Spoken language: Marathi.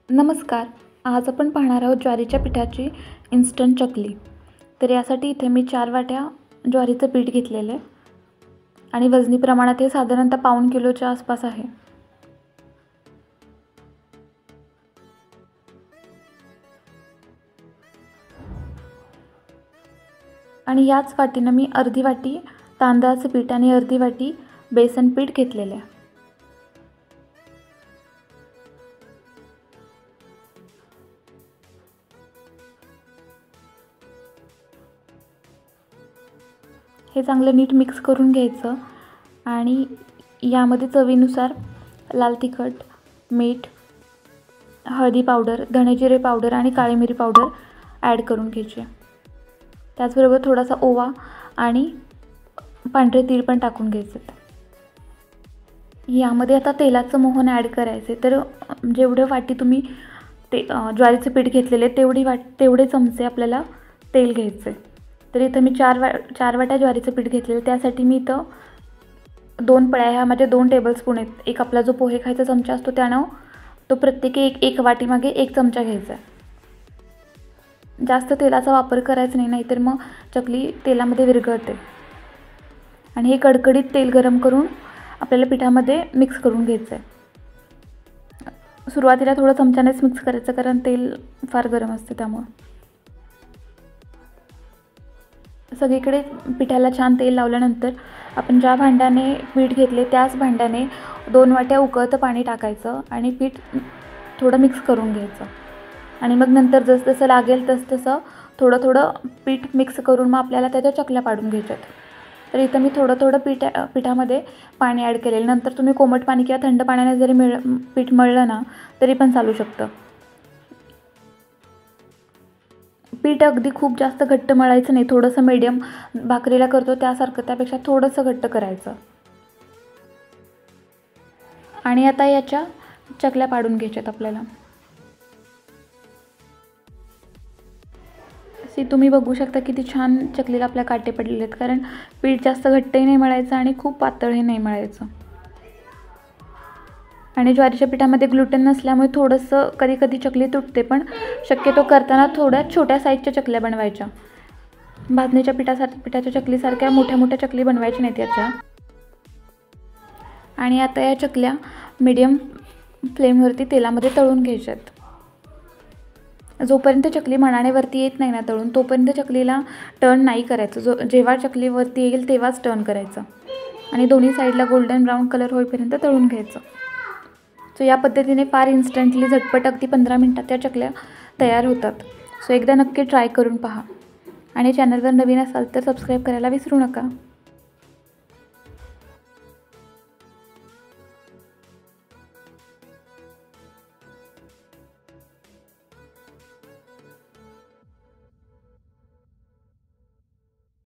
नमस्कार. आज आपण पाहणार आहोत ज्वारीच्या पिठाची इन्स्टंट चकली. तर यासाठी इथे मी 4 वाट्या ज्वारीचं पीठ घेतलेलं आहे आणि वजनी प्रमाणात हे साधारणतः पाऊण किलोच्या आसपास आहे. आणि याच वाटीनं मी अर्धी वाटी तांदळाचं पीठ आणि अर्धी वाटी बेसन पीठ घेतलेलं आहे. हे चांगलं नीट मिक्स करून घ्यायचं आणि यामध्ये चवीनुसार लाल तिखट, मीठ, हळदी पावडर, धणे जिरे पावडर आणि काळी मिरी पावडर ॲड करून घ्यायचे. त्याचबरोबर थोडासा ओवा आणि पांढरे तीळ पण टाकून घ्यायचे. यामध्ये आता तेलाचं मोहन ॲड करायचे. तर जेवढे वाटी तुम्ही ज्वारीचं पीठ घेतलेले तेवढे चमचे आपल्याला तेल घ्यायचे. तर इथं मी 4 वाट्या ज्वारीचं पीठ घेतलेलं. त्यासाठी मी इथं 2 पळ्या, ह्या माझे 2 टेबलस्पून आहेत. एक आपला जो पोहे खायचा चमचा असतो त्यानं तो प्रत्येकी एक वाटीमागे 1 चमचा घ्यायचा आहे. जास्त तेलाचा वापर करायचा नाही, नाहीतर मग चकली तेलामध्ये विरघळते. आणि हे कडकडीत तेल गरम करून आपल्याला पिठामध्ये मिक्स करून घ्यायचं आहे. सुरुवातीला थोडं चमच्यानेच मिक्स करायचं, कारण तेल फार गरम असते. त्यामुळं सगळीकडे पिठाला छान तेल लावल्यानंतर आपण ज्या भांड्याने पीठ घेतले त्याच भांड्याने 2 वाट्या उकळतं पाणी टाकायचं आणि पीठ थोडं मिक्स करून घ्यायचं. आणि मग नंतर जसं लागेल तसं थोडं पीठ मिक्स करून मग आपल्याला त्याच्या चकल्या पाडून घ्यायच्यात. तर इथं मी थोडं पिठामध्ये पाणी ॲड केलेलं. नंतर तुम्ही कोमट पाणी किंवा थंड पाण्याने जरी पीठ मळलं ना तरी पण चालू शकतं. पीठ अगदी खूप जास्त घट्ट मळायचं नाही, थोडंसं मीडियम भाकरीला करतो त्यासारखं, त्यापेक्षा थोडंसं घट्ट करायचं. आणि आता याच्या चकल्या पाडून घ्यायच्यात आपल्याला. तुम्ही बघू शकता किती छान चकलीला आपल्या काटे पडलेले आहेत, कारण पीठ जास्त घट्टही नाही मळायचं आणि खूप पातळही नाही मळायचं. आणि ज्वारीच्या पिठामध्ये ग्लुटेन नसल्यामुळे थोडंसं कधी चकली तुटते, पण शक्यतो करताना थोड्या छोट्या साईजच्या चकल्या बनवायच्या. भाजणीच्या पिठाच्या चकलीसारख्या मोठ्या चकली बनवायच्या नाहीत याच्या. आणि आता या चकल्या मीडियम फ्लेमवरती तेलामध्ये तळून घ्यायच्यात. जोपर्यंत चकली मणाने वरती येत नाही ना तळून, तोपर्यंत चकलीला टर्न नाही करायचं. जेव्हा चकली वरती येईल तेव्हाच टर्न करायचं आणि दोन्ही साईडला गोल्डन ब्राऊन कलर होईपर्यंत तळून घ्यायचं. या पद्धतीने फार इन्स्टंटली झटपट अगदी 15 मिनटात त्या चकल्या तयार होतात. एकदा नक्की ट्राय करून पहा. आणि चॅनलवर नवीन असाल तर सबस्क्राईब करायला विसरू नका.